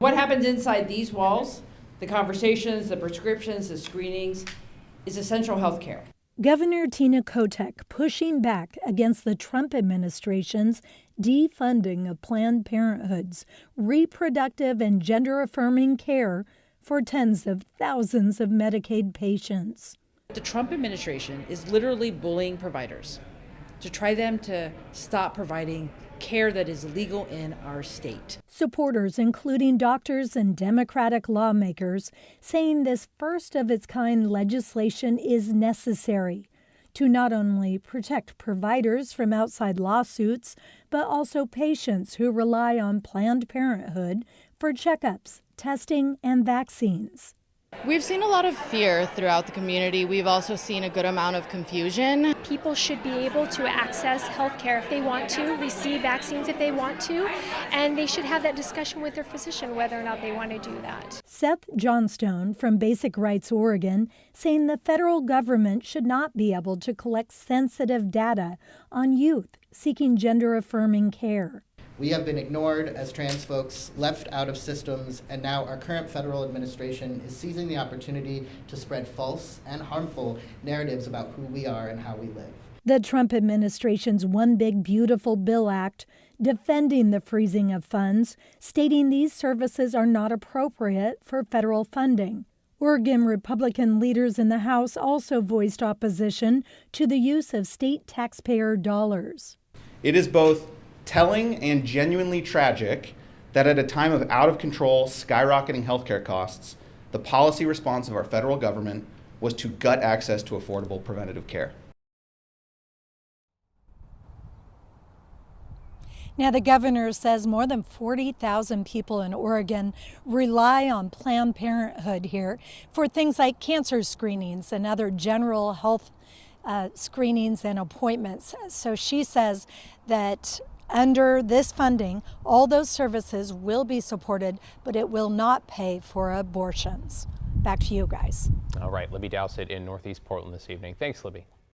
What happens inside these walls, the conversations, the prescriptions, the screenings, is essential health care. Governor Tina Kotek pushing back against the Trump administration's defunding of Planned Parenthood's reproductive and gender-affirming care for tens of thousands of Medicaid patients. The Trump administration is literally bullying providers to try them to stop providing care that is legal in our state. Supporters, including doctors and Democratic lawmakers, saying this first-of-its-kind legislation is necessary to not only protect providers from outside lawsuits, but also patients who rely on Planned Parenthood for checkups, testing, and vaccines. We've seen a lot of fear throughout the community. We've also seen a good amount of confusion. People should be able to access health care if they want to, receive vaccines if they want to, and they should have that discussion with their physician whether or not they want to do that. Seth Johnstone from Basic Rights Oregon saying the federal government should not be able to collect sensitive data on youth seeking gender-affirming care. We have been ignored as trans folks, left out of systems, and now our current federal administration is seizing the opportunity to spread false and harmful narratives about who we are and how we live. The Trump administration's One Big Beautiful Bill Act defending the freezing of funds, stating these services are not appropriate for federal funding. Oregon Republican leaders in the House also voiced opposition to the use of state taxpayer dollars. It is both telling and genuinely tragic that at a time of out-of-control, skyrocketing healthcare costs, the policy response of our federal government was to gut access to affordable preventative care. Now, the governor says more than 40,000 people in Oregon rely on Planned Parenthood here for things like cancer screenings and other general health screenings and appointments. So she says that under this funding, all those services will be supported, but it will not pay for abortions. Back to you guys. All right, Libby Dowsett in Northeast Portland this evening. Thanks, Libby.